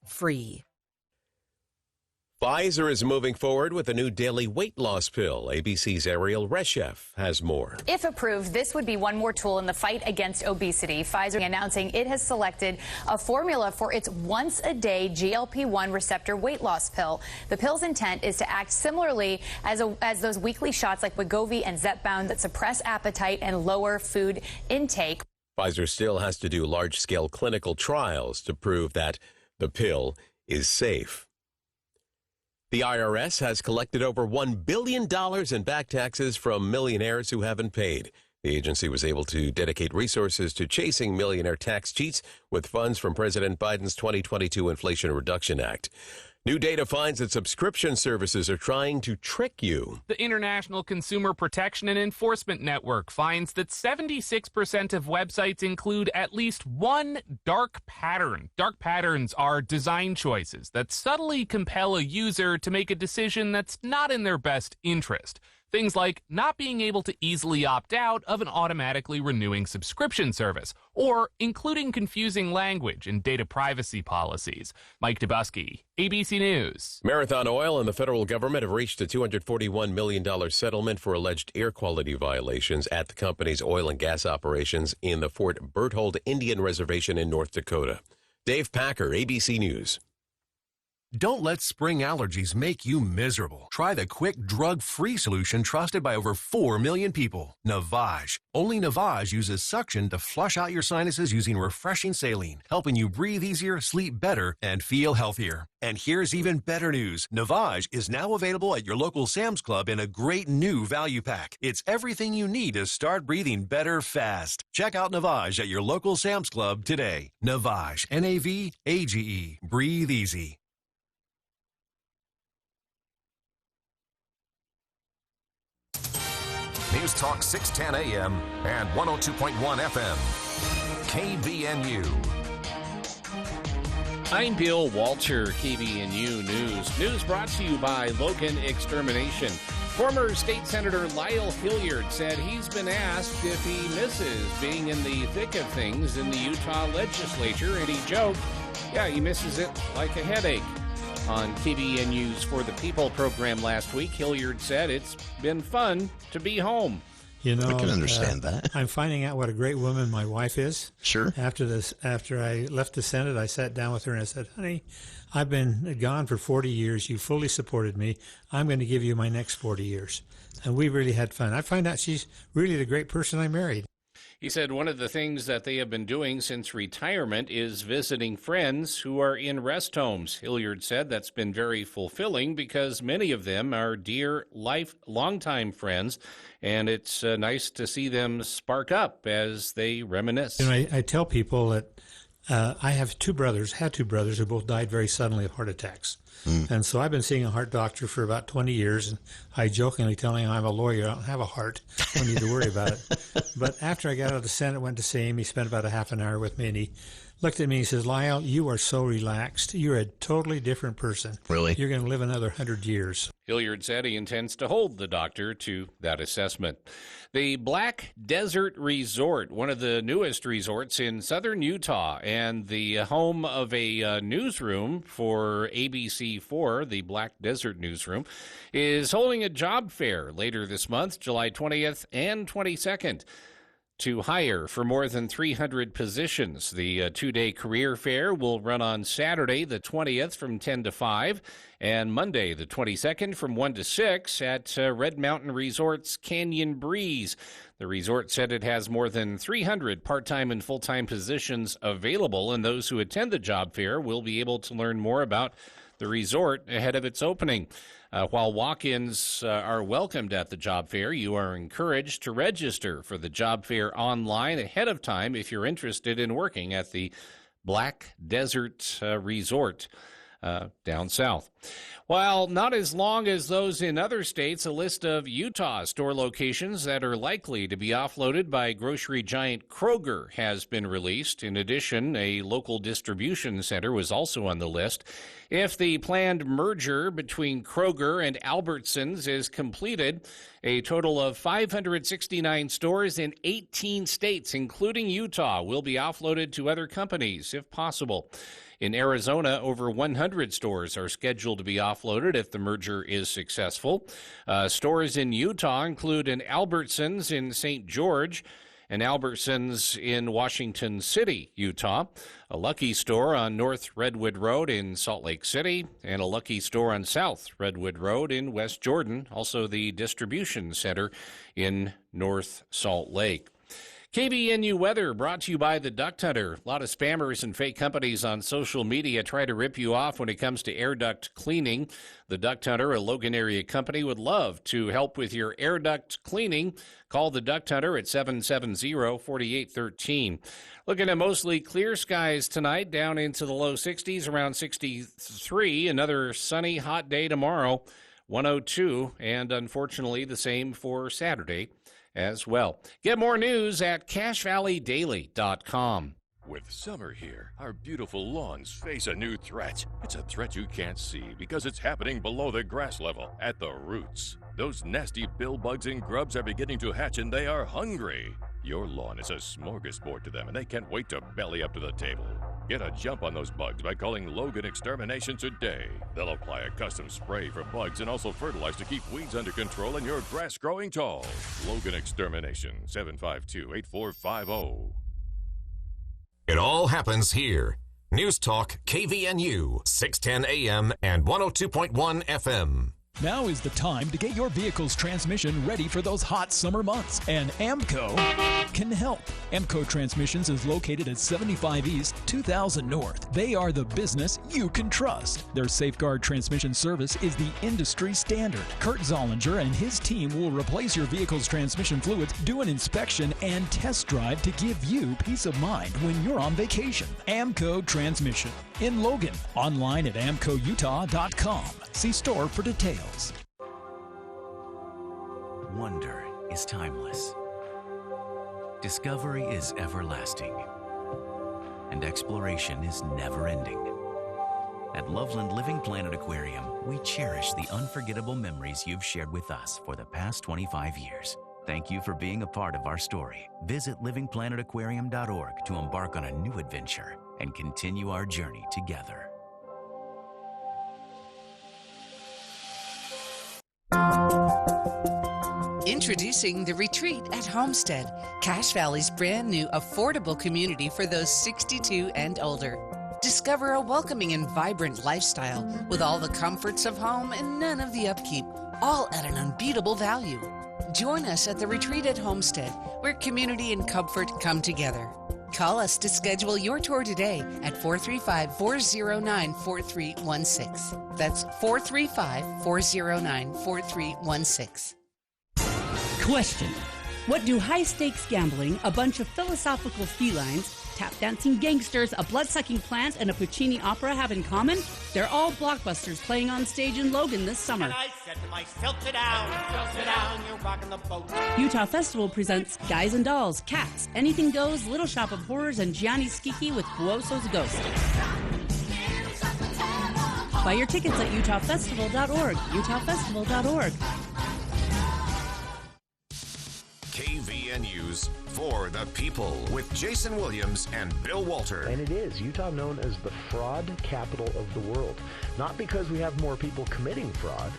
free. Pfizer is moving forward with a new daily weight loss pill. ABC's Ariel Reshef has more. If approved, this would be one more tool in the fight against obesity. Pfizer announcing it has selected a formula for its once-a-day GLP-1 receptor weight loss pill. The pill's intent is to act similarly as those weekly shots like Wegovy and Zepbound that suppress appetite and lower food intake. Pfizer still has to do large-scale clinical trials to prove that the pill is safe. The IRS has collected over $1 billion in back taxes from millionaires who haven't paid. The agency was able to dedicate resources to chasing millionaire tax cheats with funds from President Biden's 2022 Inflation Reduction Act. New data finds that subscription services are trying to trick you. The International Consumer Protection and Enforcement Network finds that 76% of websites include at least one dark pattern. Dark patterns are design choices that subtly compel a user to make a decision that's not in their best interest. Things like not being able to easily opt out of an automatically renewing subscription service, or including confusing language in data privacy policies. Mike Dubusky, ABC News. Marathon Oil and the federal government have reached a $241 million settlement for alleged air quality violations at the company's oil and gas operations in the Fort Berthold Indian Reservation in North Dakota. Dave Packer, ABC News. Don't let spring allergies make you miserable. Try the quick, drug-free solution trusted by over 4 million people. Navage. Only Navage uses suction to flush out your sinuses using refreshing saline, helping you breathe easier, sleep better, and feel healthier. And here's even better news. Navage is now available at your local Sam's Club in a great new value pack. It's everything you need to start breathing better fast. Check out Navage at your local Sam's Club today. Navage. Navage. Breathe easy. News Talk 610 AM and 102.1 FM. KBNU. I'm Bill Walter, KBNU News. News brought to you by Logan Extermination. Former State Senator Lyle Hilliard said he's been asked if he misses being in the thick of things in the Utah legislature, and he joked, yeah, he misses it like a headache. On KBNU's For the People program last week, Hilliard said it's been fun to be home. You know, I can understand that. I'm finding out what a great woman my wife is. Sure. After I left the Senate, I sat down with her and I said, honey, I've been gone for 40 years. You fully supported me. I'm going to give you my next 40 years. And we really had fun. I find out she's really the great person I married. He said one of the things that they have been doing since retirement is visiting friends who are in rest homes. Hilliard said that's been very fulfilling because many of them are dear longtime friends, and it's nice to see them spark up as they reminisce. You know, I tell people that I had two brothers who both died very suddenly of heart attacks. And so I've been seeing a heart doctor for about 20 years, and I jokingly tell him I'm a lawyer. I don't have a heart. I don't need to worry about it. But after I got out of the Senate, went to see him. He spent about a half an hour with me, and he looked at me and he says, Lyle, you are so relaxed. You're a totally different person. Really? You're going to live another 100 years. Hilliard said he intends to hold the doctor to that assessment. The Black Desert Resort, one of the newest resorts in southern Utah and the home of a newsroom for ABC4, the Black Desert Newsroom, is holding a job fair later this month, July 20th and 22nd. To hire for more than 300 positions. The two-day career fair will run on Saturday, the 20th, from 10 to 5, and Monday, the 22nd, from 1 to 6 at Red Mountain Resort's Canyon Breeze. The resort said it has more than 300 part-time and full-time positions available, and those who attend the job fair will be able to learn more about the resort ahead of its opening. While walk-ins are welcomed at the job fair, you are encouraged to register for the job fair online ahead of time if you're interested in working at the Black Desert Resort down south. While not as long as those in other states, a list of Utah store locations that are likely to be offloaded by grocery giant Kroger has been released. In addition, a local distribution center was also on the list. If the planned merger between Kroger and Albertsons is completed, a total of 569 stores in 18 states, including Utah, will be offloaded to other companies if possible. In Arizona, over 100 stores are scheduled to be offloaded if the merger is successful. Stores in Utah include an Albertsons in St. George, an Albertsons in Washington City, Utah, a Lucky store on North Redwood Road in Salt Lake City, and a Lucky store on South Redwood Road in West Jordan, also the distribution center in North Salt Lake. KBNU weather brought to you by the Duct Hunter. A lot of spammers and fake companies on social media try to rip you off when it comes to air duct cleaning. The Duct Hunter, a Logan area company, would love to help with your air duct cleaning. Call the Duct Hunter at 770-4813. Looking at mostly clear skies tonight, down into the low 60s, around 63. Another sunny, hot day tomorrow, 102. And unfortunately, the same for Saturday as well. Get more news at CashValleyDaily.com. With summer here, our beautiful lawns face a new threat. It's a threat you can't see because it's happening below the grass level, at the roots. Those nasty bill bugs and grubs are beginning to hatch and they are hungry. Your lawn is a smorgasbord to them and they can't wait to belly up to the table. Get a jump on those bugs by calling Logan Extermination today. They'll apply a custom spray for bugs and also fertilize to keep weeds under control and your grass growing tall. Logan Extermination, 752-8450. It all happens here. News Talk KVNU, 610 AM and 102.1 FM. Now is the time to get your vehicle's transmission ready for those hot summer months, and AMCO can help. AMCO Transmissions is located at 75 East, 2000 North. They are the business you can trust. Their Safeguard transmission service is the industry standard. Kurt Zollinger and his team will replace your vehicle's transmission fluids, do an inspection, and test drive to give you peace of mind when you're on vacation. AMCO Transmission in Logan. Online at amcoutah.com. See store for details. Wonder is timeless. Discovery is everlasting. And exploration is never-ending. At Loveland Living Planet Aquarium, we cherish the unforgettable memories you've shared with us for the past 25 years. Thank you for being a part of our story. Visit livingplanetaquarium.org to embark on a new adventure and continue our journey together. Introducing The Retreat at Homestead, Cache Valley's brand new affordable community for those 62 and older. Discover a welcoming and vibrant lifestyle with all the comforts of home and none of the upkeep, all at an unbeatable value. Join us at The Retreat at Homestead, where community and comfort come together. Call us to schedule your tour today at 435-409-4316. That's 435-409-4316. Question: what do high-stakes gambling, a bunch of philosophical felines, tap-dancing gangsters, a blood-sucking plant, and a Puccini opera have in common? They're all blockbusters playing on stage in Logan this summer. And I said to myself, sit down, you're rocking the boat. Utah Festival presents Guys and Dolls, Cats, Anything Goes, Little Shop of Horrors, and Gianni Schicchi with Buoso's Ghost. Buy your tickets at utahfestival.org, utahfestival.org. KVNU's For the People with Jason Williams and Bill Walter. And it is Utah known as the fraud capital of the world. Not because we have more people committing fraud,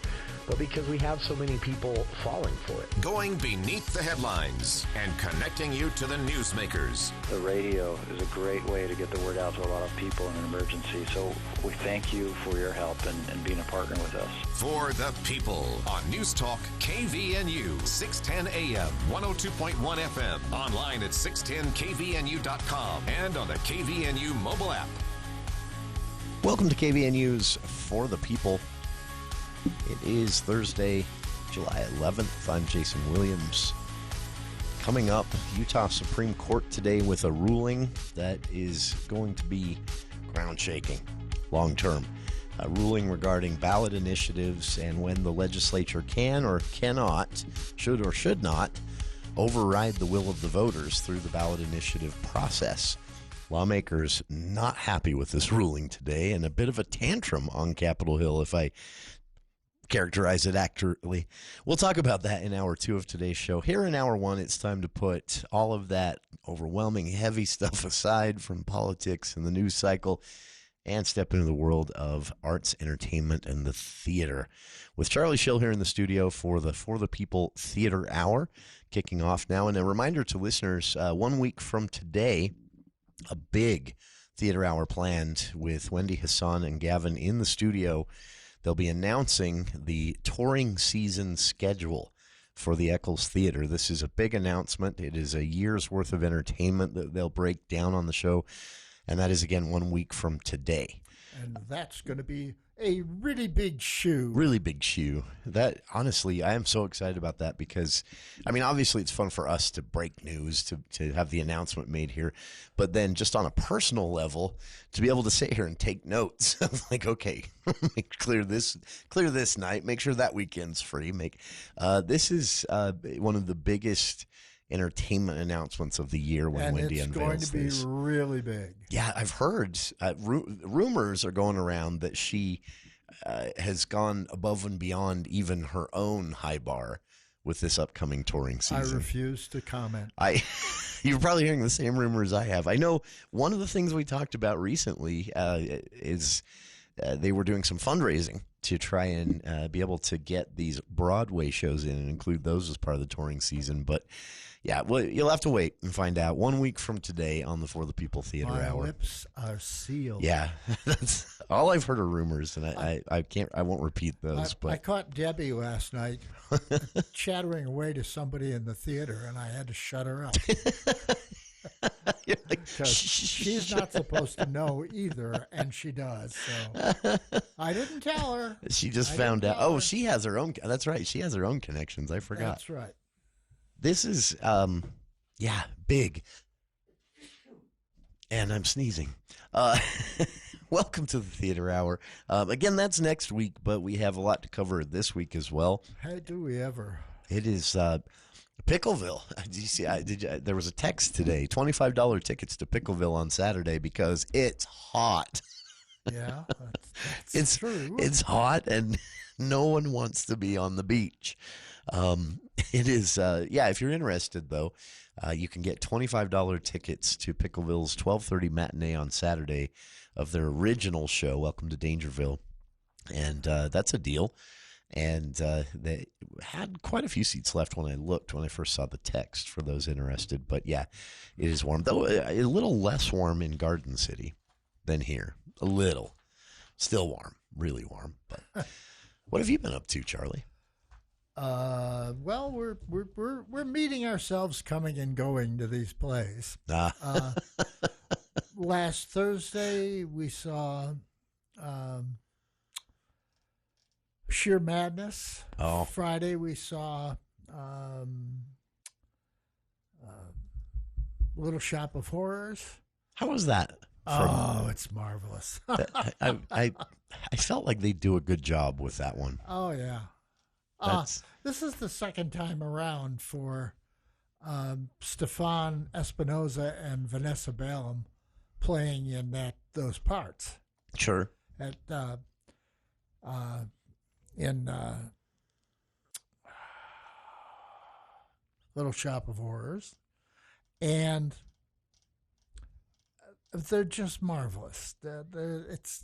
but because we have so many people falling for it. Going beneath the headlines and connecting you to the newsmakers. The radio is a great way to get the word out to a lot of people in an emergency. So we thank you for your help and being a partner with us. For the People on News Talk KVNU, 610 AM, 102.1 FM. Online at 610kvnu.com and on the KVNU mobile app. Welcome to KVNU's For the People. It is Thursday, July 11th. I'm Jason Williams. Coming up, Utah Supreme Court today with a ruling that is going to be ground-shaking long term. A ruling regarding ballot initiatives and when the legislature can or cannot, should or should not, override the will of the voters through the ballot initiative process. Lawmakers not happy with this ruling today and a bit of a tantrum on Capitol Hill, if I characterize it accurately. We'll talk about that in hour 2 of today's show. Here in hour 1, it's time to put all of that overwhelming, heavy stuff aside from politics and the news cycle and step into the world of arts, entertainment, and the theater. With Charlie Schill here in the studio for the People Theater Hour, kicking off now. And a reminder to listeners, 1 week from today, a big theater hour planned with Wendy Hassan and Gavin in the studio. They'll be announcing the touring season schedule for the Eccles Theater. This is a big announcement. It is a year's worth of entertainment that they'll break down on the show. And that is, again, 1 week from today. And that's going to be a really big shoe. Really big shoe. That, honestly, I am so excited about that because, I mean, obviously it's fun for us to break news, to have the announcement made here. But then just on a personal level, to be able to sit here and take notes. Like, okay, clear this night. Make sure that weekend's free. This is one of the biggest entertainment announcements of the year when Wendy unveils this. And it's going to be really big. Yeah, I've heard rumors are going around that she has gone above and beyond even her own high bar with this upcoming touring season. I refuse to comment. You're probably hearing the same rumors I have. I know one of the things we talked about recently is they were doing some fundraising to try and be able to get these Broadway shows in and include those as part of the touring season. But yeah, well, you'll have to wait and find out 1 week from today on the For the People Theater Hour. My lips are sealed. Yeah, that's all I've heard are rumors, and I won't repeat those. I caught Debbie last night chattering away to somebody in the theater, and I had to shut her up. Because she's not supposed to know either, and she does. So I didn't tell her. She just found out. Oh, she has her own. That's right. She has her own connections. I forgot. That's right. This is, big. And I'm sneezing. Welcome to the Theater Hour. Again, that's next week, but we have a lot to cover this week as well. Hey, do we ever? It is Pickleville. Did you see? There was a text today. $25 tickets to Pickleville on Saturday because it's hot. Yeah, that's true. It's hot, and no one wants to be on the beach. It is, if you're interested, though, you can get $25 tickets to Pickleville's 12:30 matinee on Saturday of their original show, Welcome to Dangerville. And that's a deal. And they had quite a few seats left when I first saw the text for those interested. But yeah, it is warm, though a little less warm in Garden City than here. A little. Still warm, really warm. But what have you been up to, Charlie? Well, we're meeting ourselves coming and going to these plays. Last Thursday we saw Sheer Madness. Oh. Friday we saw Little Shop of Horrors. How was that? Oh, it's marvelous. I felt like they do a good job with that one. Oh yeah. This is the second time around for Stefan Espinoza and Vanessa Balaam playing in those parts. Sure. In Little Shop of Horrors, and they're just marvelous. It's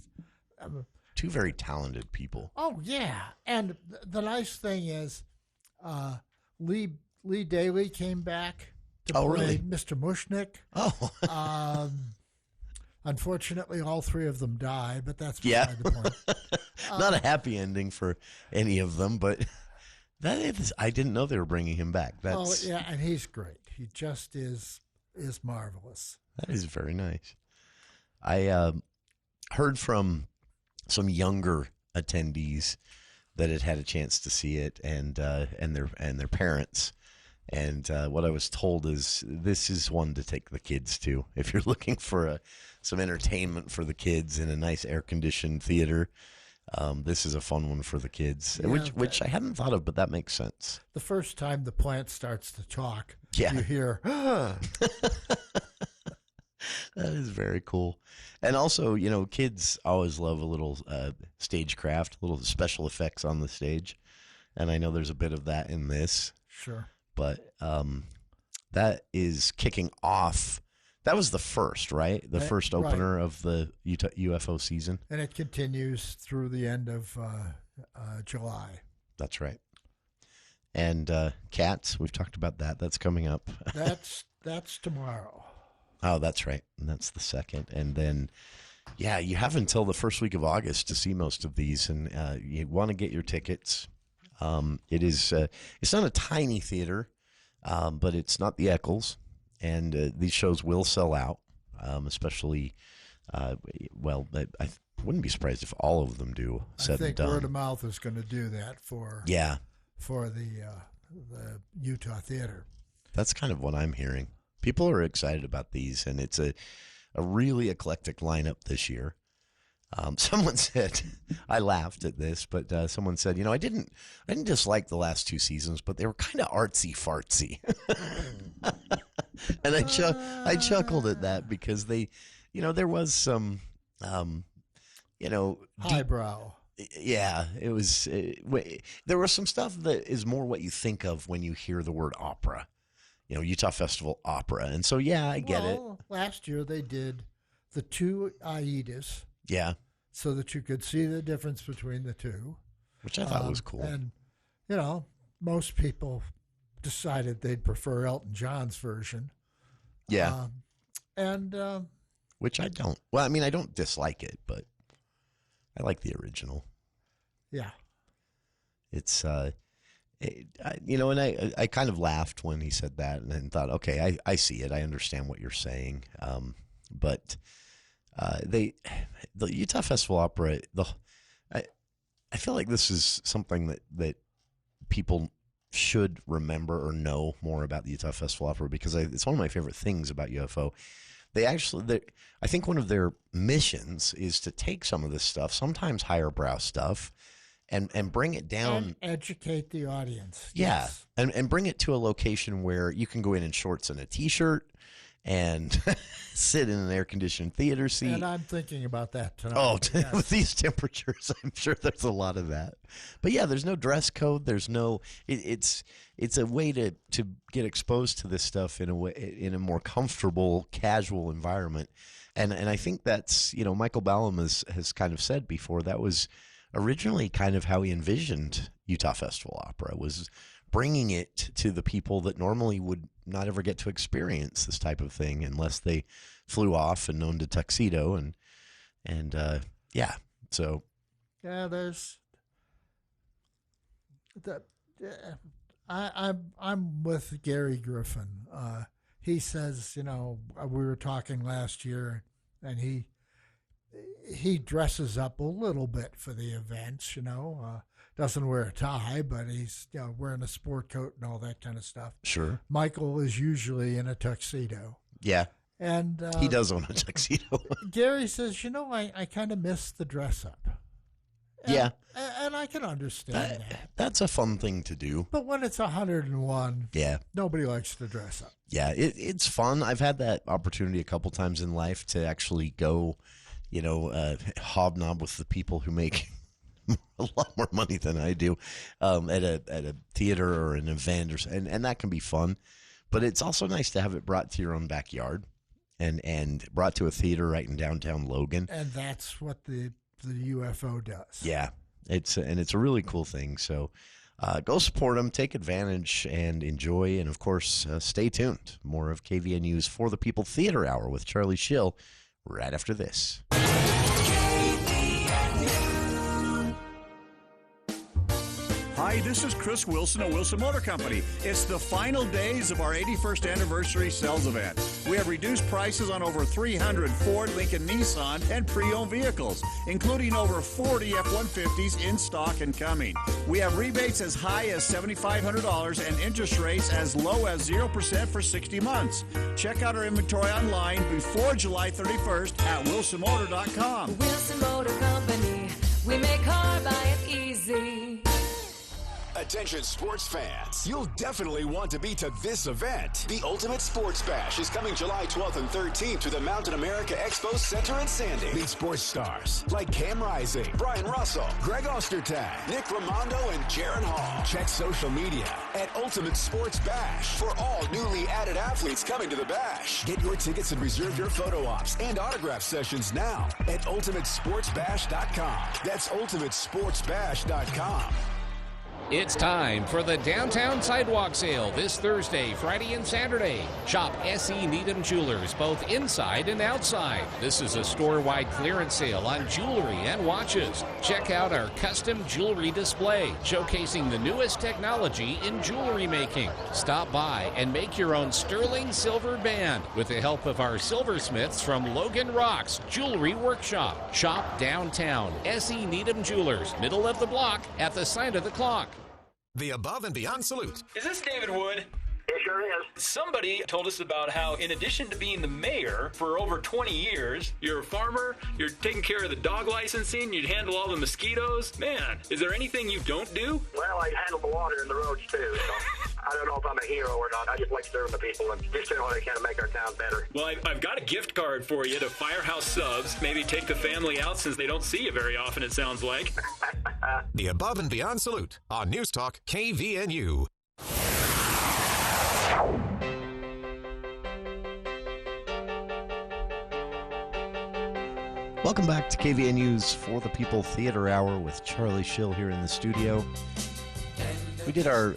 two very talented people. Oh yeah, and the nice thing is, Lee Daly came back to play really? Mr. Mushnick. Oh, unfortunately, all three of them die, but that's beside the point. Not a happy ending for any of them, but I didn't know they were bringing him back. And he's great. He just is marvelous. That is very nice. I heard from some younger attendees that had a chance to see it, and their parents. And what I was told is this is one to take the kids to if you're looking for some entertainment for the kids in a nice air-conditioned theater. This is a fun one for the kids, which I hadn't thought of, but that makes sense. The first time the plant starts to talk, you hear, That is very cool. And also, kids always love a little stagecraft, little special effects on the stage. And I know there's a bit of that in this. Sure. But that is kicking off That was the first, right? The first opener of the Utah UFO season. And it continues through the end of July. That's right. And Cats, we've talked about that. That's coming up. That's tomorrow. Oh, that's right. And that's the 2nd. And then, yeah, you have until the first week of August to see most of these. And you want to get your tickets. It is. It's not a tiny theater, but it's not the Eccles. And these shows will sell out, especially, I wouldn't be surprised if all of them do. I think word of mouth is going to do that for the Utah theater. That's kind of what I'm hearing. People are excited about these, and it's a really eclectic lineup this year. Someone said, I laughed at this, but someone said, I didn't dislike the last 2 seasons, but they were kind of artsy fartsy. And I chuckled at that because they, there was some, highbrow. Yeah, it was. There was some stuff that is more what you think of when you hear the word opera. Utah Festival Opera, and so I get it. Last year they did the 2 Aidas. Yeah. So that you could see the difference between the two. Which I thought was cool. And, most people decided they'd prefer Elton John's version. Yeah. Which I don't. Well, I mean, I don't dislike it, but I like the original. Yeah. It's, and I kind of laughed when he said that and thought, okay, I see it. I understand what you're saying. But the Utah Festival Opera, I feel like this is something that people should remember or know more about the Utah Festival Opera because it's one of my favorite things about UFO. I think one of their missions is to take some of this stuff, sometimes higher brow stuff, and bring it down. And educate the audience. Yeah. Yes. And bring it to a location where you can go in shorts and a T-shirt and sit in an air-conditioned theater seat. And I'm thinking about that tonight. Oh, yes. With these temperatures, I'm sure there's a lot of that. But yeah, there's no dress code. There's no. It's a way to get exposed to this stuff in a more comfortable, casual environment. And I think that's Michael Ballum has kind of said before that was originally kind of how he envisioned Utah Festival Opera was bringing it to the people that normally would not ever get to experience this type of thing unless they flew off and owned a tuxedo and so there's that. I'm with Gary Griffin. He says we were talking last year and he dresses up a little bit for the events, doesn't wear a tie, but he's wearing a sport coat and all that kind of stuff. Sure. Michael is usually in a tuxedo. Yeah. And he does own a tuxedo. Gary says, I kind of miss the dress up. And, and I can understand that. That's a fun thing to do. But when it's 101, nobody likes to dress up. Yeah, it's fun. I've had that opportunity a couple times in life to actually go, hobnob with the people who make a lot more money than I do at a theater or an event, and that can be fun. But it's also nice to have it brought to your own backyard and brought to a theater right in downtown Logan. And that's what the UFO does. Yeah, it's a really cool thing. So go support them, take advantage, and enjoy. And, of course, stay tuned. More of KVNU's For the People Theater Hour with Charlie Schill right after this. Hi, this is Chris Wilson at Wilson Motor Company. It's the final days of our 81st anniversary sales event. We have reduced prices on over 300 Ford, Lincoln, Nissan, and pre-owned vehicles, including over 40 F-150s in stock and coming. We have rebates as high as $7,500 and interest rates as low as 0% for 60 months. Check out our inventory online before July 31st at wilsonmotor.com. Wilson Motor Company, we make car buying easy. Attention sports fans, you'll definitely want to be to this event. The Ultimate Sports Bash is coming July 12th and 13th to the Mountain America Expo Center in Sandy. Meet sports stars like Cam Rising, Brian Russell, Greg Ostertag, Nick Raimondo, and Jaron Hall. Check social media at Ultimate Sports Bash for all newly added athletes coming to the Bash. Get your tickets and reserve your photo ops and autograph sessions now at UltimateSportsBash.com. That's UltimateSportsBash.com. It's time for the Downtown Sidewalk Sale this Thursday, Friday, and Saturday. Shop S.E. Needham Jewelers both inside and outside. This is a store-wide clearance sale on jewelry and watches. Check out our custom jewelry display, showcasing the newest technology in jewelry making. Stop by and make your own sterling silver band with the help of our silversmiths from Logan Rock's Jewelry Workshop. Shop downtown, S.E. Needham Jewelers, middle of the block at the sign of the clock. The Above and Beyond Salute. Is this David Wood? It sure is. Somebody told us about how, in addition to being the mayor for over 20 years, you're a farmer, you're taking care of the dog licensing, you handle all the mosquitoes. Man, is there anything you don't do? Well, I handle the water in the roads, too. So I don't know if I'm a hero or not. I just like serving the people and just doing what I can to make our town better. Well, I've got a gift card for you to Firehouse Subs. Maybe take the family out since they don't see you very often, it sounds like. The Above and Beyond Salute on News Talk KVNU. Welcome back to KVNU's For the People Theater Hour with Charlie Schill here in the studio. We did our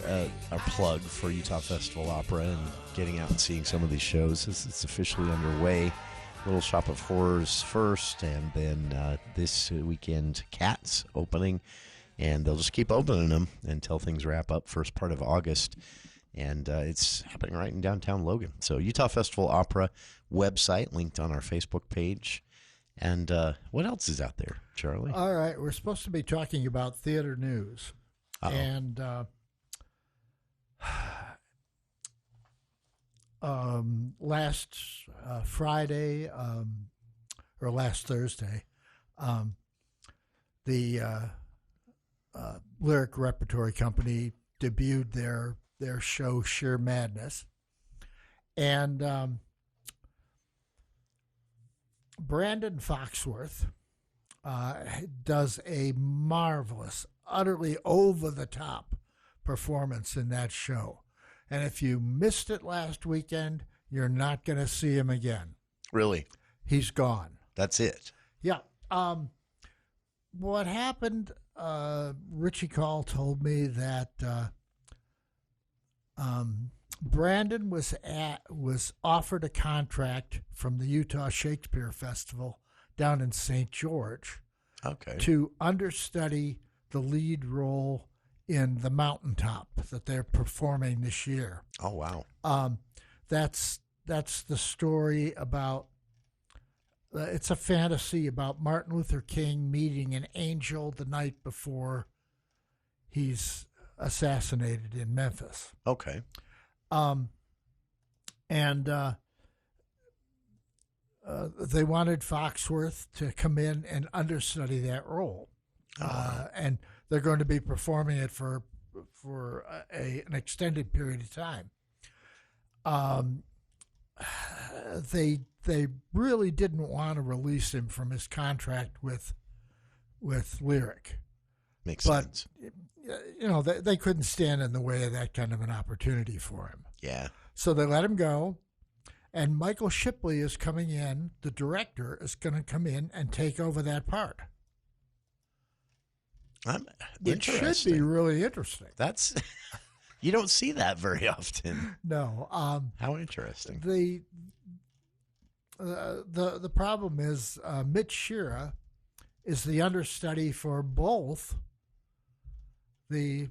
plug for Utah Festival Opera and getting out and seeing some of these shows. It's officially underway. Little Shop of Horrors first, and then this weekend, Cats opening. And they'll just keep opening them until things wrap up first part of August. And it's happening right in downtown Logan. So Utah Festival Opera website linked on our Facebook page. And what else is out there, Charlie? All right, we're supposed to be talking about theater news. Uh-oh. And last Friday, or last Thursday, the Lyric Repertory Company debuted their show Sheer Madness. And Brandon Foxworth does a marvelous, utterly over-the-top performance in that show. And if you missed it last weekend, you're not going to see him again. Really? He's gone. That's it? Yeah. What happened, Richie Call told me that Brandon was offered a contract from the Utah Shakespeare Festival down in St. George to understudy the lead role in The Mountaintop that they're performing this year. Oh, wow. That's the story about, it's a fantasy about Martin Luther King meeting an angel the night before he's assassinated in Memphis. Okay. They wanted Foxworth to come in and understudy that role. And they're going to be performing it for an extended period of time. They really didn't want to release him from his contract with Lyric. Makes sense. You know, they couldn't stand in the way of that kind of an opportunity for him. Yeah. So they let him go, and Michael Shipley is coming in. The director is going to come in and take over that part. It should be really interesting. That's you don't see that very often. No. How interesting. The problem is Mitch Shira is the understudy for both the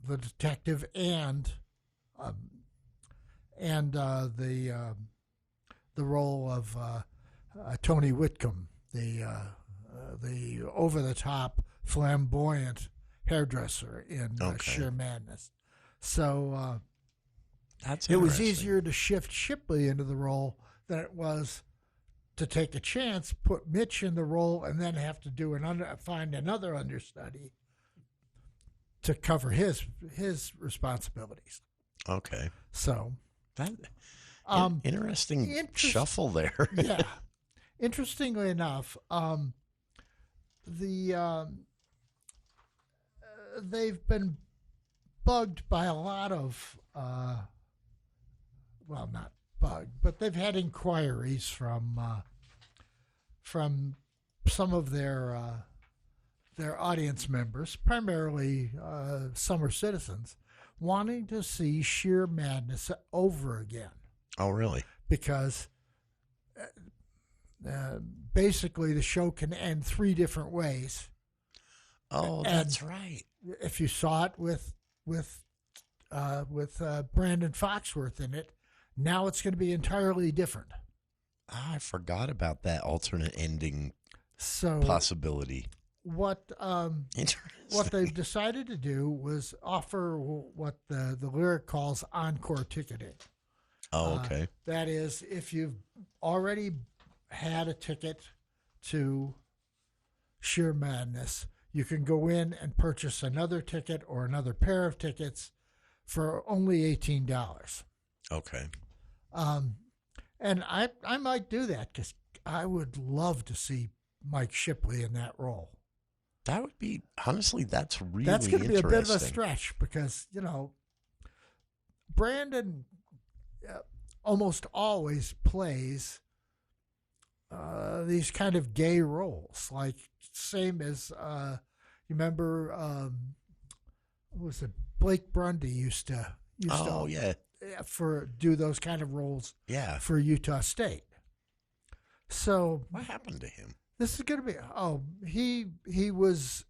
detective and the role of Tony Whitcomb, the over-the-top, flamboyant hairdresser in Sheer Madness. So it was easier to shift Shipley into the role than it was to take a chance, put Mitch in the role, and then have to do find another understudy to cover his responsibilities. Okay. So that interesting shuffle there. Yeah. Interestingly enough, they've been bugged by a lot of, well, not bugged, but they've had inquiries from some of their audience members, primarily summer citizens, wanting to see Sheer Madness over again. Oh, really? Because basically the show can end three different ways. Oh, that's right. If you saw it with Brandon Foxworth in it, now it's going to be entirely different. I forgot about that alternate ending So possibility. What they've decided to do was offer what the lyric calls encore ticketing. Oh, okay. That is, if you've already had a ticket to Sheer Madness, you can go in and purchase another ticket or another pair of tickets for only $18. Okay. And I might do that because I would love to see Mike Shipley in that role. That would be, honestly, that's really That's going to be a bit of a interesting. stretch because, Brandon almost always plays these kind of gay roles, like same as, you remember, what was it, Blake Grundy used to do those kind of roles for Utah State. So what happened to him? This is going to be, he was,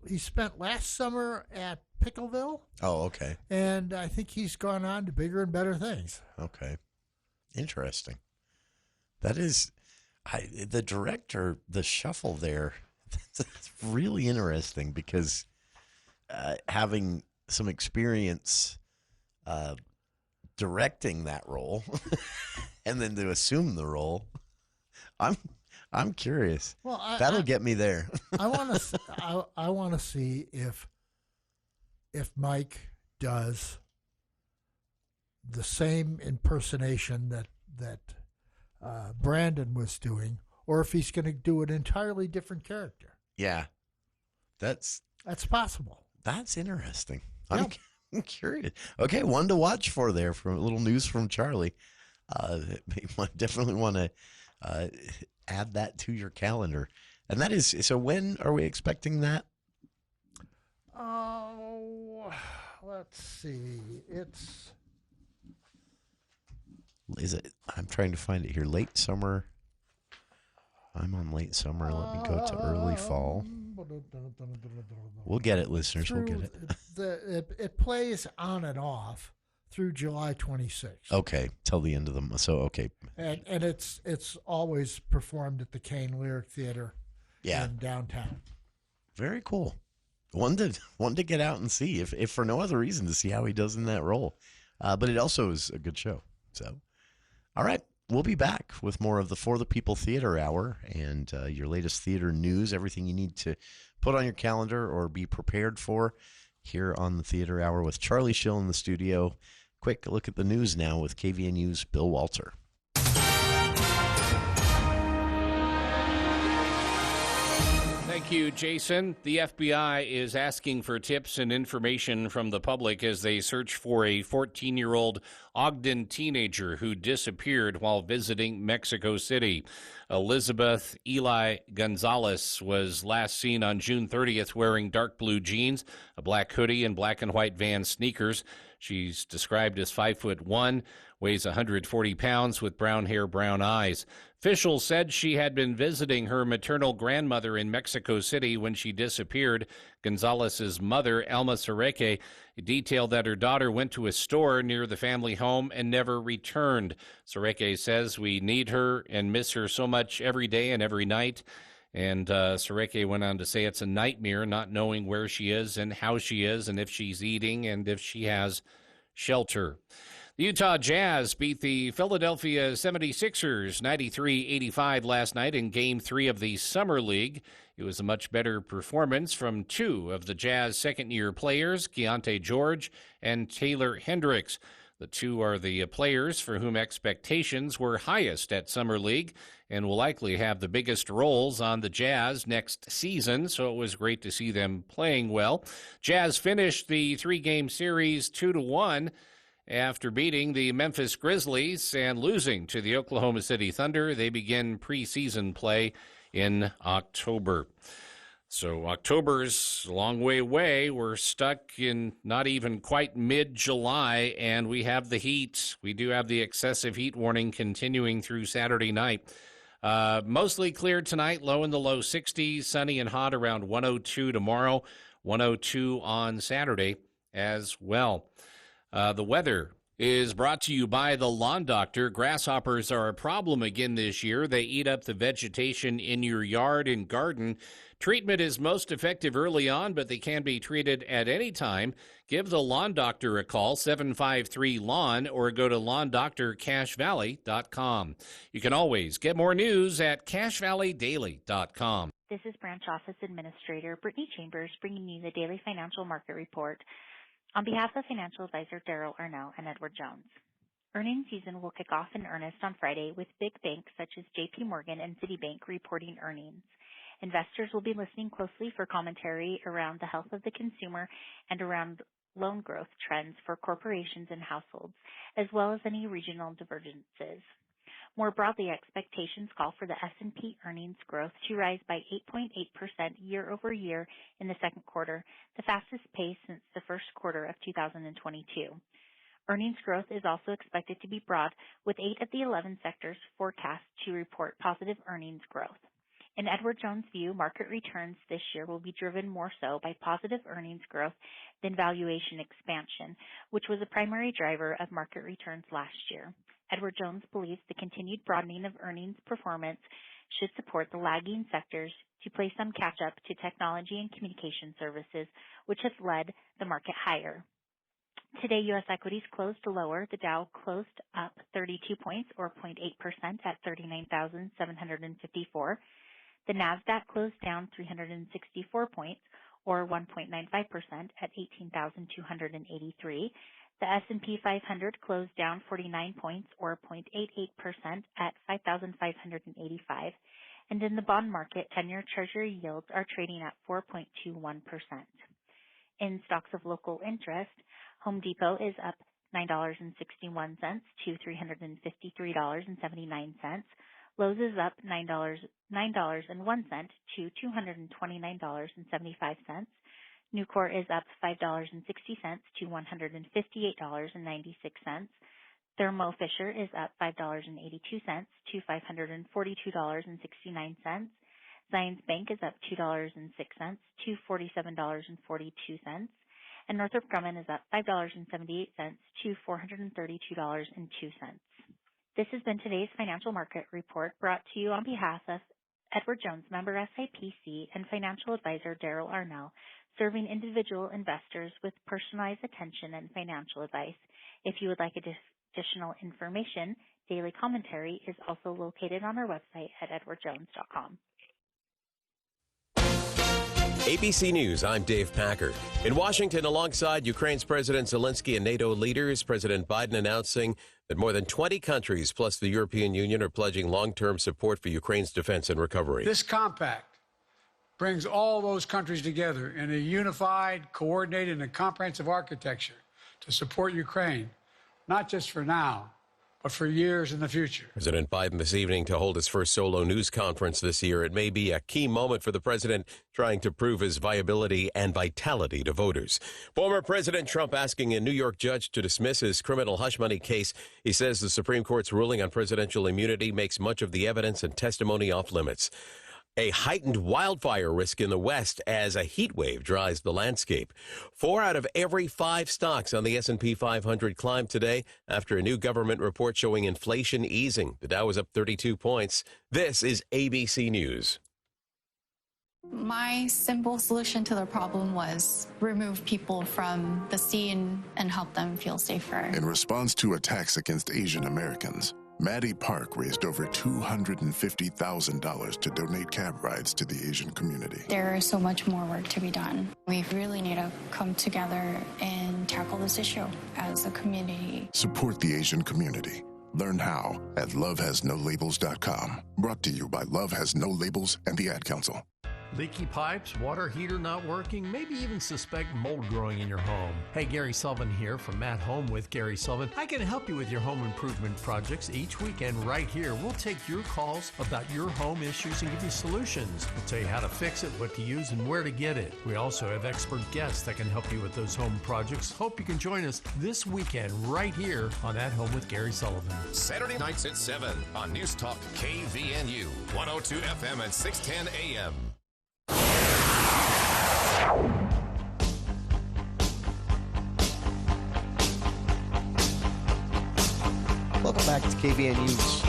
he spent last summer at Pickleville. Oh, okay. And I think he's gone on to bigger and better things. Okay. Interesting. That is, the director, the shuffle there, that's really interesting because having some experience directing that role and then to assume the role, I'm curious. Well, that'll get me there. I want to see if Mike does the same impersonation that Brandon was doing, or if he's going to do an entirely different character. Yeah, that's possible. That's interesting. I'm curious. Okay, one to watch for there. From a little news from Charlie. Definitely want to add that to your calendar. And that is, so when are we expecting that? Oh, let's see. Is it? I'm trying to find it here. Late summer. I'm on late summer. Let me go to early fall. We'll get it, listeners. We'll get it. It plays on and off through July 26th. Okay, till the end of the month. So okay. And it's always performed at the Kane Lyric Theater in downtown. Very cool. One to get out and see, if for no other reason, to see how he does in that role. But it also is a good show. So, all right, we'll be back with more of the For the People Theater Hour and your latest theater news, everything you need to put on your calendar or be prepared for here on the Theater Hour with Charlie Schill in the studio. Quick look at the news now with KVNU's Bill Walter. Thank you, Jason. The FBI is asking for tips and information from the public as they search for a 14-year-old Ogden teenager who disappeared while visiting Mexico City. Elizabeth Eli Gonzalez was last seen on June 30th wearing dark blue jeans, a black hoodie, and black and white Vans sneakers. She's described as 5'1", weighs 140 pounds with brown hair, brown eyes. Officials said she had been visiting her maternal grandmother in Mexico City when she disappeared. Gonzalez's mother, Alma Sareke, detailed that her daughter went to a store near the family home and never returned. Sareke says, "We need her and miss her so much every day and every night." And Sareke went on to say it's a nightmare not knowing where she is and how she is and if she's eating and if she has shelter. The Utah Jazz beat the Philadelphia 76ers 93-85 last night in Game 3 of the Summer League. It was a much better performance from two of the Jazz second-year players, Keontae George and Taylor Hendricks. The two are the players for whom expectations were highest at Summer League and will likely have the biggest roles on the Jazz next season, so it was great to see them playing well. Jazz finished the three-game series 2-1 after beating the Memphis Grizzlies and losing to the Oklahoma City Thunder. They begin preseason play in October. So October's a long way away. We're stuck in not even quite mid-July, and we have the heat. We do have the excessive heat warning continuing through Saturday night. Mostly clear tonight, low in the low 60s, sunny and hot around 102 tomorrow, 102 on Saturday as well. The weather is brought to you by the Lawn Doctor. Grasshoppers are a problem again this year. They eat up the vegetation in your yard and garden. Treatment is most effective early on, but they can be treated at any time. Give the Lawn Doctor a call, 753-LAWN, or go to LawnDoctorCashValley.com. You can always get more news at CashValleyDaily.com. This is Branch Office Administrator Brittany Chambers bringing you the Daily Financial Market Report. On behalf of financial advisor Daryl Arnell and Edward Jones, earnings season will kick off in earnest on Friday with big banks such as J.P. Morgan and Citibank reporting earnings. Investors will be listening closely for commentary around the health of the consumer and around loan growth trends for corporations and households, as well as any regional divergences. More broadly, expectations call for the S&P earnings growth to rise by 8.8% year over year in the second quarter, the fastest pace since the first quarter of 2022. Earnings growth is also expected to be broad, with 8 of the 11 sectors forecast to report positive earnings growth. In Edward Jones' view, market returns this year will be driven more so by positive earnings growth than valuation expansion, which was a primary driver of market returns last year. Edward Jones believes the continued broadening of earnings performance should support the lagging sectors to play some catch-up to technology and communication services, which have led the market higher. Today, U.S. equities closed lower. The Dow closed up 32 points, or 0.8%, at 39,754. The NASDAQ closed down 364 points, or 1.95%, at 18,283. The S&P 500 closed down 49 points, or 0.88%, at 5,585. And in the bond market, 10-year Treasury yields are trading at 4.21%. In stocks of local interest, Home Depot is up $9.61 to $353.79. Lowe's is up $9.01 to $229.75. Nucor is up $5.60 to $158.96. Thermo Fisher is up $5.82 to $542.69. Zions Bank is up $2.06 to $47.42. And Northrop Grumman is up $5.78 to $432.02. This has been today's Financial Market Report, brought to you on behalf of Edward Jones, member SIPC, and financial advisor Daryl Arnell, serving individual investors with personalized attention and financial advice. If you would like additional information, daily commentary is also located on our website at edwardjones.com. ABC News, I'm Dave Packer. In Washington, alongside Ukraine's President Zelensky and NATO leaders, President Biden announcing that more than 20 countries plus the European Union are pledging long-term support for Ukraine's defense and recovery. This compact brings all those countries together in a unified, coordinated, and comprehensive architecture to support Ukraine, not just for now, but for years in the future. President Biden this evening to hold his first solo news conference this year. It may be a key moment for the president trying to prove his viability and vitality to voters. Former President Trump asking a New York judge to dismiss his criminal hush money case. He says the Supreme Court's ruling on presidential immunity makes much of the evidence and testimony off limits. A heightened wildfire risk in the West as a heat wave dries the landscape. 4 out of every 5 stocks on the S&P 500 climbed today after a new government report showing inflation easing. The Dow was up 32 points. This is ABC News. My simple solution to the problem was remove people from the scene and help them feel safer. In response to attacks against Asian Americans, Maddie Park raised over $250,000 to donate cab rides to the Asian community. There is so much more work to be done. We really need to come together and tackle this issue as a community. Support the Asian community. Learn how at lovehasnolabels.com. Brought to you by Love Has No Labels and the Ad Council. Leaky pipes, water heater not working, maybe even suspect mold growing in your home. Hey, Gary Sullivan here from At Home with Gary Sullivan. I can help you with your home improvement projects each weekend right here. We'll take your calls about your home issues and give you solutions. We'll tell you how to fix it, what to use, and where to get it. We also have expert guests that can help you with those home projects. Hope you can join us this weekend right here on At Home with Gary Sullivan. Saturday nights at 7 on News Talk KVNU, 102 FM and 610 AM. Welcome back to KVNU's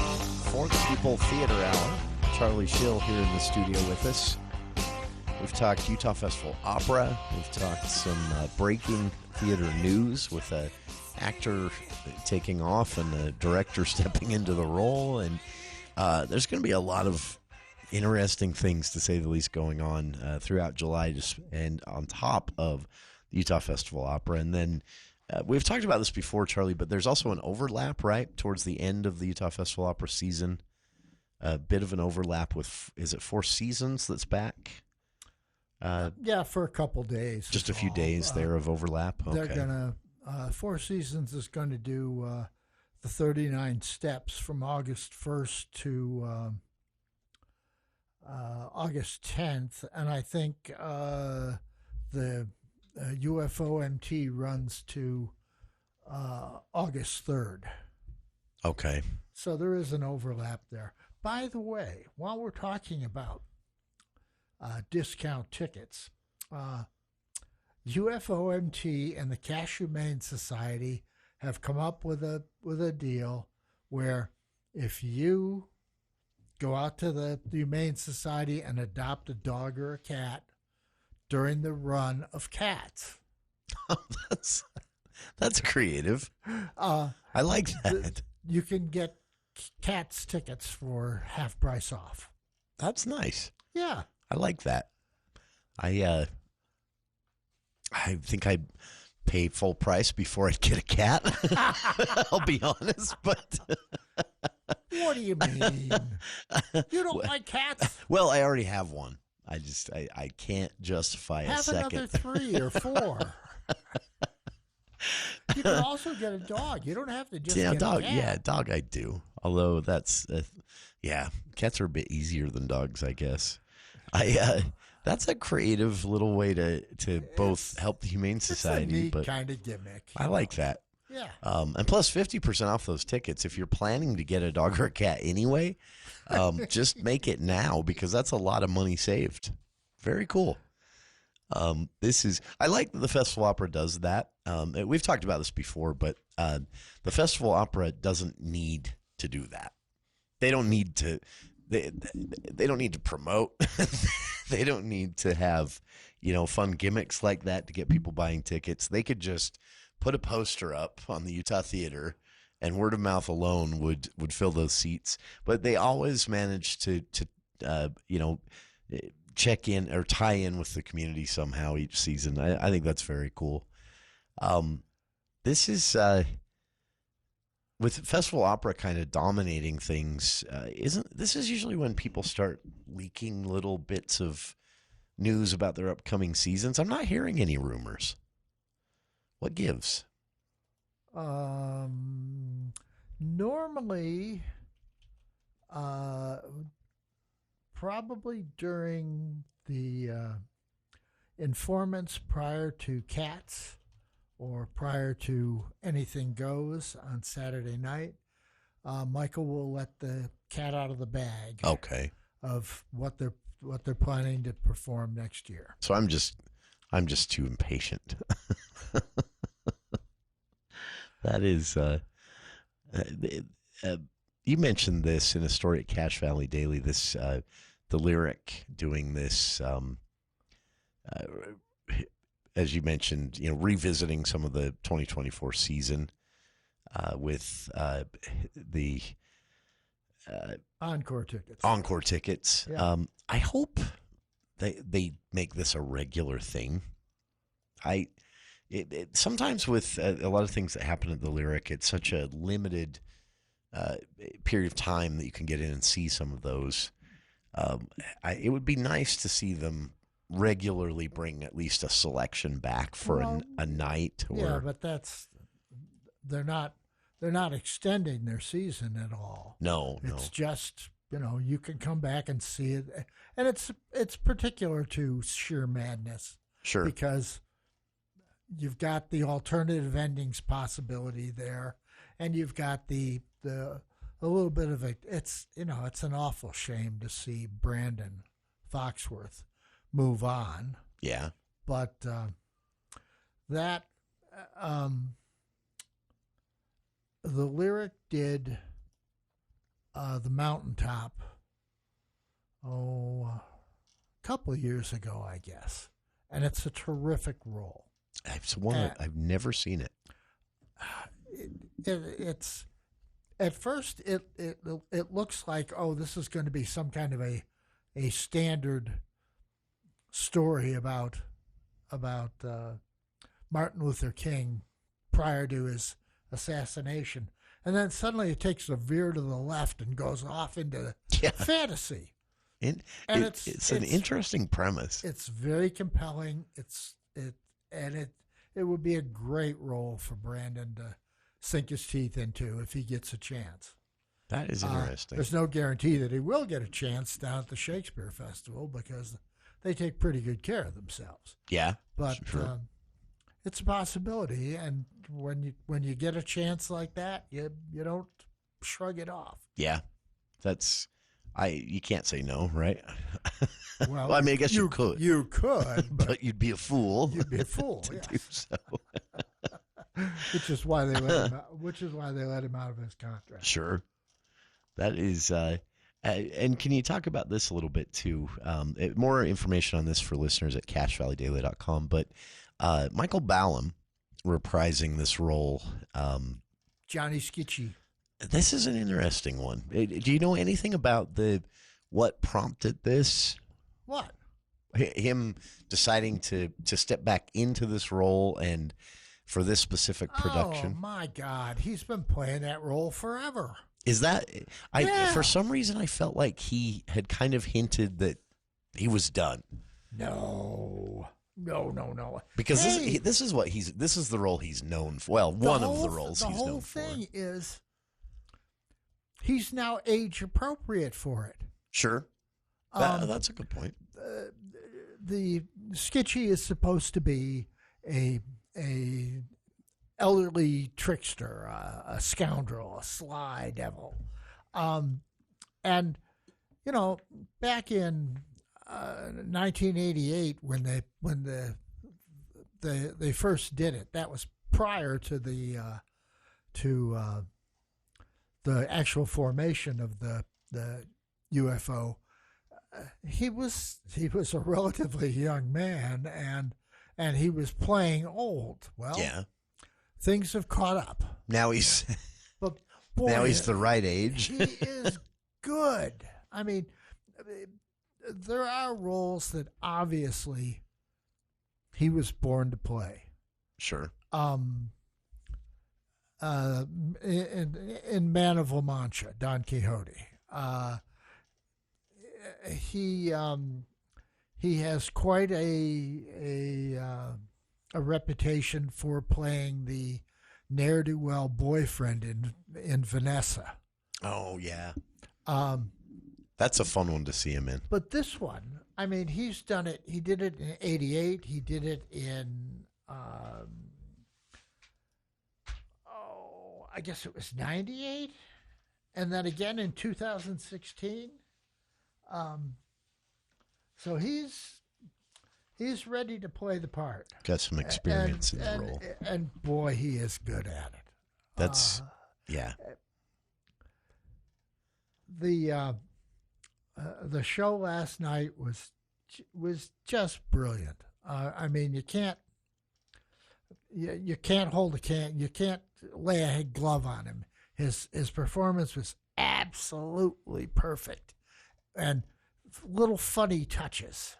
For the People Theater Hour. Charlie Schill here in the studio with us. We've talked Utah Festival Opera. We've talked some breaking theater news with an actor taking off and a director stepping into the role. And there's going to be a lot of interesting things, to say the least, going on throughout July, and on top of the Utah Festival Opera. And then we've talked about this before, Charlie, but there's also an overlap, right, towards the end of the Utah Festival Opera season. A bit of an overlap with, is it Four Seasons that's back? Yeah, for a couple days. Just a few days there of overlap? Okay. They're going to, Four Seasons is going to do the 39 steps from August 1st to August 10th, and I think the UFOMT runs to August 3rd. Okay. So there is an overlap there. By the way, while we're talking about discount tickets, UFOMT and the Cash Humane Society have come up with a deal where if you go out to the Humane Society and adopt a dog or a cat during the run of Cats. That's creative. I like that. You can get Cats tickets for half price off. That's nice. Yeah. I like that. I think I'd pay full price before I'd get a cat. I'll be honest, but... What do you mean? You don't like cats? Well, I already have one. I can't justify a second. Have another 3 or 4. You can also get a dog. You don't have to just get dog. a cat. Yeah, dog I do. Although that's, cats are a bit easier than dogs, I guess. That's a creative little way to both help the Humane Society. It's a neat but kind of gimmick. I like that. Yeah. And plus 50% off those tickets. If you're planning to get a dog or a cat anyway, just make it now, because that's a lot of money saved. Very cool. I like that the Festival Opera does that. We've talked about this before, but the Festival Opera doesn't need to do that. They don't need to. They don't need to promote. They don't need to have fun gimmicks like that to get people buying tickets. They could just put a poster up on the Utah Theater, and word of mouth alone would fill those seats. But they always manage to check in or tie in with the community somehow each season. I think that's very cool. This is with Festival Opera kind of dominating things. This is usually when people start leaking little bits of news about their upcoming seasons? I'm not hearing any rumors. What gives? Normally, probably during the informants prior to Cats or prior to Anything Goes on Saturday night, Michael will let the cat out of the bag. Okay. Of what they're planning to perform next year. So I'm just too impatient. That is, you mentioned this in a story at Cache Valley Daily. This Lyric doing this, as you mentioned, revisiting some of the 2024 season with the encore tickets. Encore tickets. Yeah. I hope they make this a regular thing. Sometimes with a lot of things that happen at the Lyric, it's such a limited period of time that you can get in and see some of those. It would be nice to see them regularly bring at least a selection back for a night. Yeah, but they're not extending their season at all. No, it's just you can come back and see it, and it's particular to Sheer Madness. Sure, because you've got the alternative endings possibility there, and you've got a little bit of it's an awful shame to see Brandon Foxworth move on. Yeah. But the Lyric did the Mountaintop a couple of years ago, I guess. And it's a terrific role. It's one that I've never seen it. It's at first it looks like, oh, this is going to be some kind of a standard story about Martin Luther King prior to his assassination, and then suddenly it takes a veer to the left and goes off into fantasy. And it's an interesting premise. It's very compelling. It would be a great role for Brandon to sink his teeth into if he gets a chance. That is interesting. There's no guarantee that he will get a chance down at the Shakespeare Festival because they take pretty good care of themselves. Yeah, but sure. It's a possibility, and when you get a chance like that, you don't shrug it off. Yeah, you can't say no, right? Well, I mean, I guess you could. You could, but you'd be a fool. You'd be a fool to yes. do so. Which is why they let him out of his contract. Sure, that is. And can you talk about this a little bit too? More information on this for listeners at CashValleyDaily.com. But Michael Ballum reprising this role. Johnny Skitchy. This is an interesting one. Do you know anything about what prompted this? What? Him deciding to step back into this role and for this specific production? Oh, my God. He's been playing that role forever. Is that for some reason I felt like he had kind of hinted that he was done. No. Because this is the role he's known for. Well, one of the roles he's known for. The whole thing is he's now age appropriate for it. Sure. That's a good point. The Skitchy is supposed to be a elderly trickster, a scoundrel, a sly devil. And, back in 1988 when they first did it, that was prior to the actual formation of the UFO. He was a relatively young man, and he was playing old. Well, yeah. Things have caught up. Now he's but boy, now he's the right age. He is good. I mean, there are roles that obviously he was born to play. Sure. In Man of La Mancha, Don Quixote, he has quite a reputation for playing the ne'er-do-well boyfriend in Vanessa. Oh yeah, that's a fun one to see him in. But this one, I mean, he's done it. He did it in '88. He did it in I guess it was '98, and then again in 2016. So he's ready to play the part. Got some experience in the role. And boy, he is good at it. That's, yeah. The the show last night was just brilliant. I mean, you can't hold you can't lay a glove on him. His performance was absolutely perfect, and little funny touches.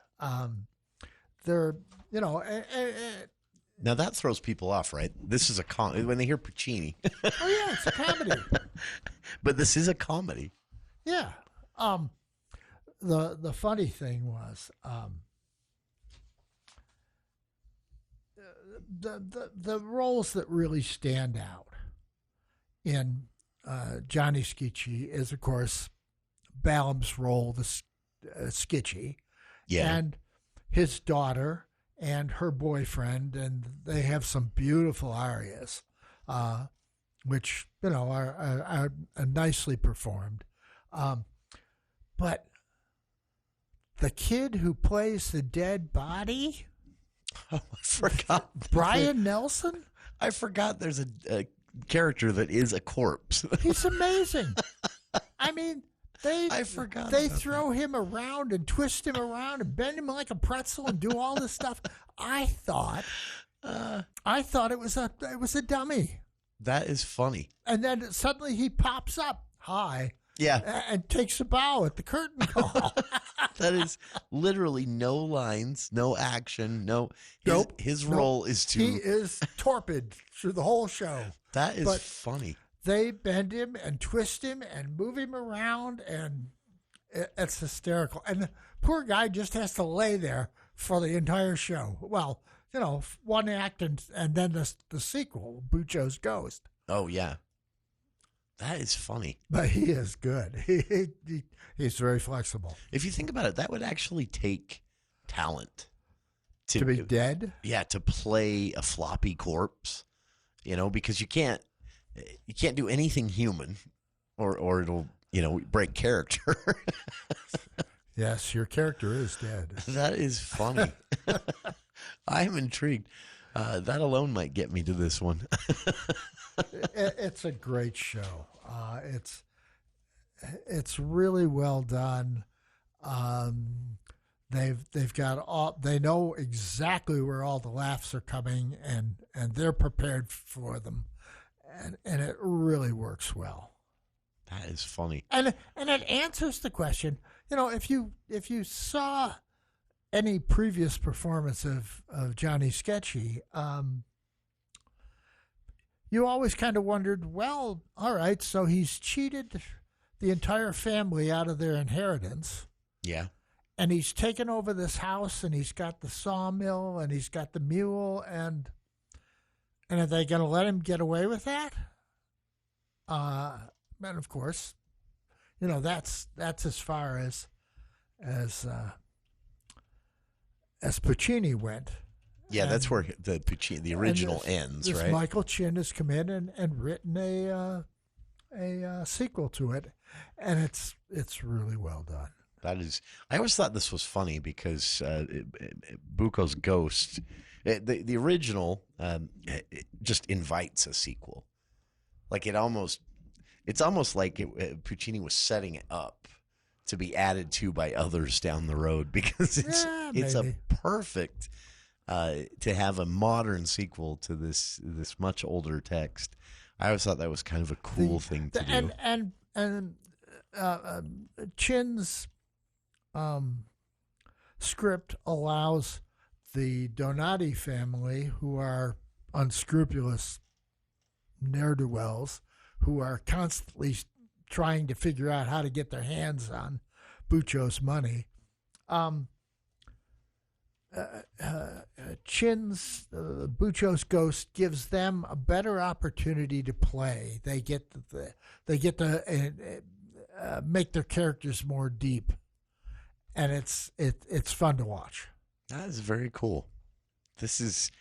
They're Now that throws people off, right? This is a when they hear Puccini. Oh yeah, it's a comedy. But this is a comedy. Yeah. The funny thing was the roles that really stand out in Johnny Skitchy is, of course, Balaam's role, the Skitchy, and his daughter and her boyfriend, and they have some beautiful arias, which are nicely performed. But the kid who plays the dead body, I forgot. Brian Nelson? I forgot there's a character that is a corpse. He's amazing. I mean, I forgot. They throw him around and twist him around and bend him like a pretzel and do all this stuff. I thought it was a dummy. That is funny. And then suddenly he pops up. Hi. Yeah. And takes a bow at the curtain call. That is literally no lines, no action, no. His role is to. He is torpid through the whole show. That is funny. They bend him and twist him and move him around, and it's hysterical. And the poor guy just has to lay there for the entire show. Well, one act and then the sequel, Bucco's Ghost. Oh, yeah. That is funny. But he is good. He's very flexible. If you think about it, that would actually take talent. To be dead? Yeah, to play a floppy corpse, because you can't do anything human or it'll, break character. Yes, your character is dead. That is funny. I'm intrigued. That alone might get me to this one. It's a great show. It's really well done. They've got they know exactly where all the laughs are coming, and they're prepared for them, and it really works well. That is funny. And it answers the question. If you saw any previous performance of Johnny Sketchy, you always kind of wondered, well, all right, so he's cheated the entire family out of their inheritance. Yeah. And he's taken over this house, and he's got the sawmill, and he's got the mule, and are they going to let him get away with that? And of course, that's as far as Puccini went. Yeah, that's where the original ends, right? Michael Chin has come in and written a sequel to it, and it's really well done. That is, I always thought this was funny because Bucco's Ghost, the original, it just invites a sequel. Like it's almost like Puccini was setting it up to be added to by others down the road, because it's a perfect to have a modern sequel to this much older text. I always thought that was kind of a cool thing to do. And Chin's script allows the Donati family, who are unscrupulous ne'er-do-wells, who are constantly trying to figure out how to get their hands on Bucco's money. Chin's Bucco's Ghost gives them a better opportunity to play. They get to make their characters more deep, and it's fun to watch. That is very cool. This is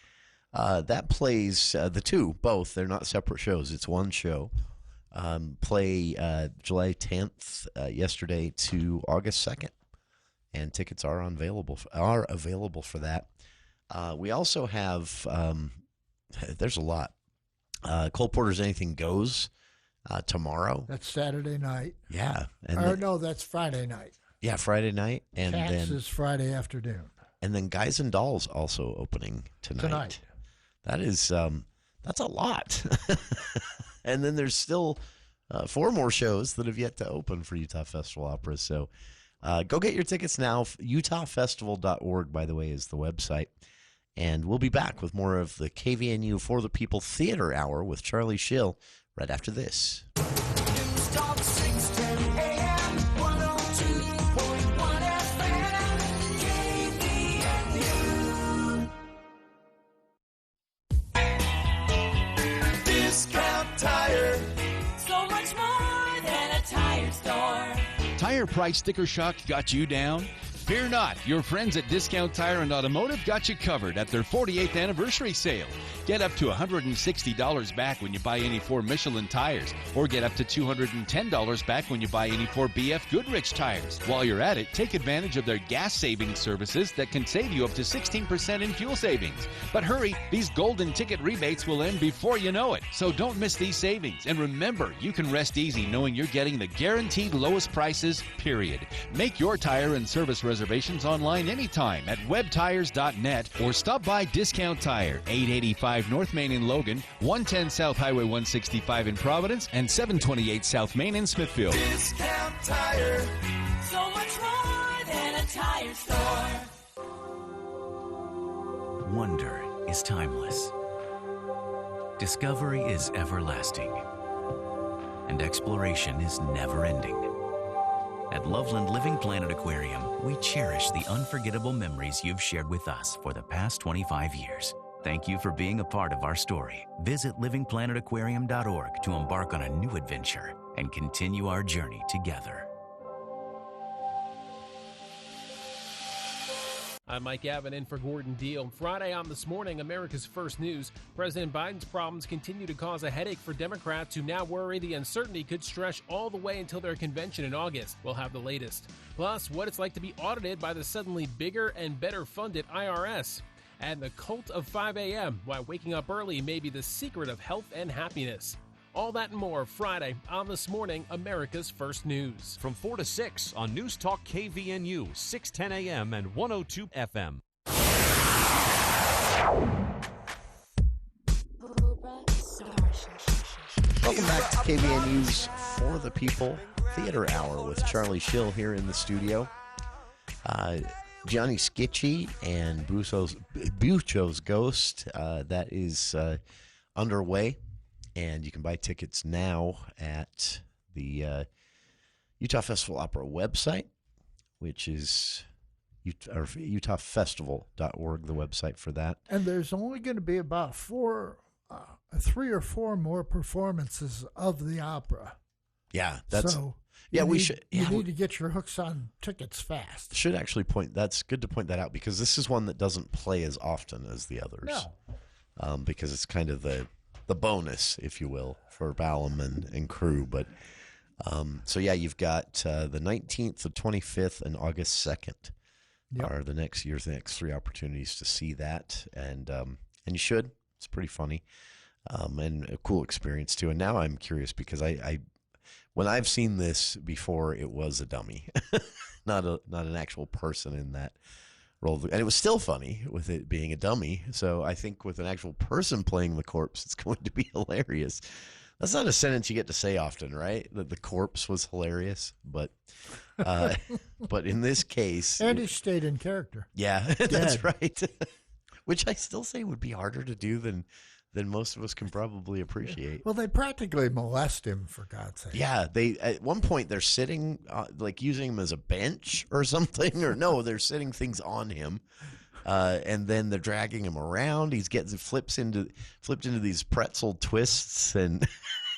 that plays the two both. They're not separate shows. It's one show. Play July 10th yesterday to August 2nd, and tickets are available for that. We also have there's a lot. Cole Porter's Anything Goes tomorrow. That's Saturday night. Yeah, No, that's Friday night. Yeah, Friday night. And Cats then is Friday afternoon. And then Guys and Dolls also opening tonight. That is, that's a lot. And then there's still 4 more shows that have yet to open for Utah Festival Opera. So go get your tickets now. UtahFestival.org, by the way, is the website. And we'll be back with more of the KVNU For the People Theater Hour with Charlie Schill right after this. News Talk 610 AM, 102.1 FM, KVNU. Discount Tire. So much more than a tire store. Tire price sticker shock got you down? Fear not. Your friends at Discount Tire and Automotive got you covered at their 48th anniversary sale. Get up to $160 back when you buy any 4 Michelin tires, or get up to $210 back when you buy any 4 BF Goodrich tires. While you're at it, take advantage of their gas saving services that can save you up to 16% in fuel savings. But hurry, these golden ticket rebates will end before you know it. So don't miss these savings. And remember, you can rest easy knowing you're getting the guaranteed lowest prices, period. Make your tire and service reservations online anytime at webtires.net or stop by Discount Tire, 885 North Main in Logan, 110 South Highway 165 in Providence, and 728 South Main in Smithfield. Discount Tire. So much more than a tire store. Wonder is timeless. Discovery is everlasting. And exploration is never-ending. At Loveland Living Planet Aquarium, we cherish the unforgettable memories you've shared with us for the past 25 years. Thank you for being a part of our story. Visit livingplanetaquarium.org to embark on a new adventure and continue our journey together. I'm Mike Gavin in for Gordon Deal. Friday on This Morning, America's First News. President Biden's problems continue to cause a headache for Democrats who now worry the uncertainty could stretch all the way until their convention in August. We'll have the latest. Plus, what it's like to be audited by the suddenly bigger and better funded IRS. And the cult of 5 a.m., why waking up early may be the secret of health and happiness. All that and more Friday on This Morning, America's First News. From 4 to 6 on News Talk KVNU, 610 a.m. and 102 FM. Welcome back to KVNU's For the People Theater Hour with Charlie Schill here in the studio. Johnny Skitchy and Bucho's Ghost, that is underway. And you can buy tickets now at the Utah Festival Opera website, which is UtahFestival.org, the website for that. And there's only going to be about 3 or 4 more performances of the opera. Yeah, that's so. Yeah, you need need to get your hooks on tickets fast. Should actually that's good to point that out, because this is one that doesn't play as often as the others. No, because it's kind of the bonus, if you will, for Ballum and crew. But so yeah, you've got the 19th, the 25th, and August 2nd are the next 3 opportunities to see that, and you should. It's pretty funny and a cool experience too. And now I'm curious, because I when I've seen this before, it was a dummy, not an actual person in that role, and it was still funny with it being a dummy. So I think with an actual person playing the corpse, it's going to be hilarious. That's not a sentence you get to say often, right? That the corpse was hilarious, but in this case, and he stayed in character. Yeah, that's right. Which I still say would be harder to do than most of us can probably appreciate. Well, they practically molest him, for God's sake. Yeah, at one point they're sitting like using him as a bench or something, or no, they're sitting things on him, and then they're dragging him around. He's flipped into these pretzel twists, and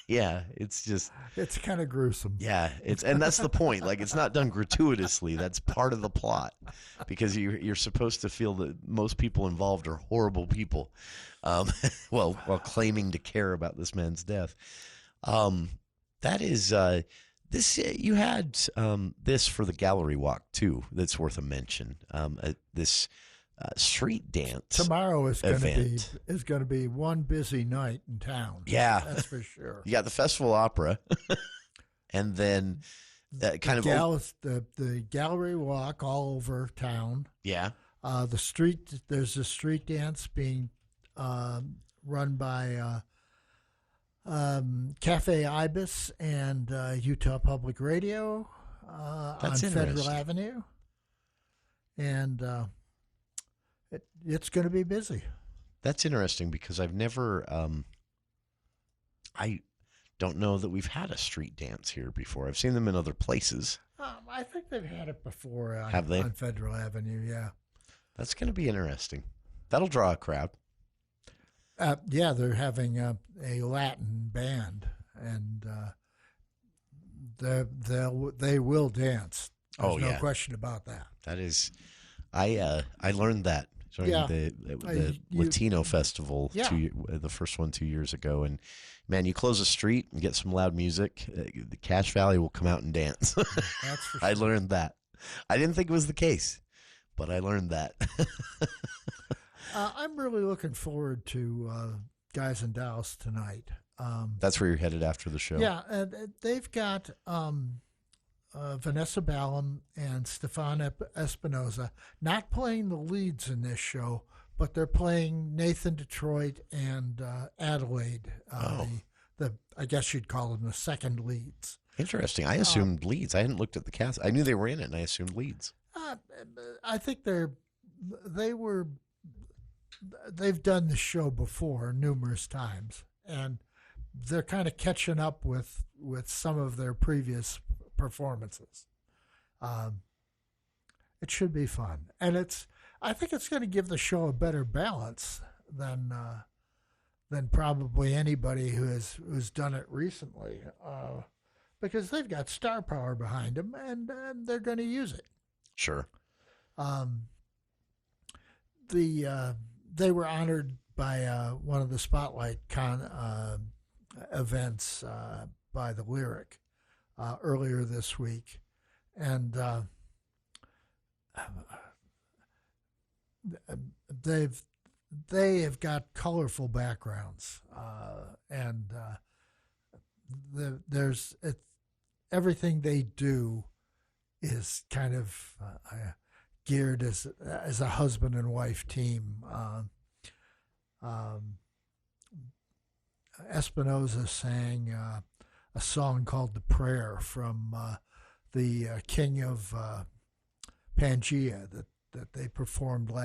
yeah, it's kind of gruesome. Yeah, and that's the point. Like, it's not done gratuitously. That's part of the plot, because you're supposed to feel that most people involved are horrible people. While claiming to care about this man's death. That is this. You had this for the gallery walk too. That's worth a mention. This street dance tomorrow is going to be one busy night in town. Yeah, that's for sure. You got the Festival Opera, and then the gallery walk all over town. Yeah. There's a street dance being run by Cafe Ibis and Utah Public Radio on Federal Avenue. And it's going to be busy. That's interesting because I've never, I don't know that we've had a street dance here before. I've seen them in other places. I think they've had it before Have they? on Federal Avenue, yeah. That's going to be interesting. That'll draw a crowd. Yeah, they're having a Latin band, and they will dance. There's no question about that. That is, I learned that during the Latino festival, the first one 2 years ago, and man, you close a street and get some loud music, the Cache Valley will come out and dance. That's for sure. I learned that. I didn't think it was the case, but I learned that. I'm really looking forward to Guys and Dolls tonight. That's where you're headed after the show. Yeah, and they've got Vanessa Ballum and Stefan Espinoza not playing the leads in this show, but they're playing Nathan Detroit and Adelaide. I guess you'd call them the second leads. Interesting. I assumed leads. I hadn't looked at the cast. I knew they were in it, and I assumed leads. I think they've done the show before numerous times, and they're kind of catching up with some of their previous performances. It should be fun, and I think it's going to give the show a better balance than probably anybody who's done it recently, because they've got star power behind them, and they're going to use it. Sure. They were honored by one of the Spotlight events by the Lyric earlier this week, and they have got colorful backgrounds, and there's everything they do is kind of geared as a husband and wife team. Espinoza sang a song called "The Prayer" from the King of Pangea that they performed last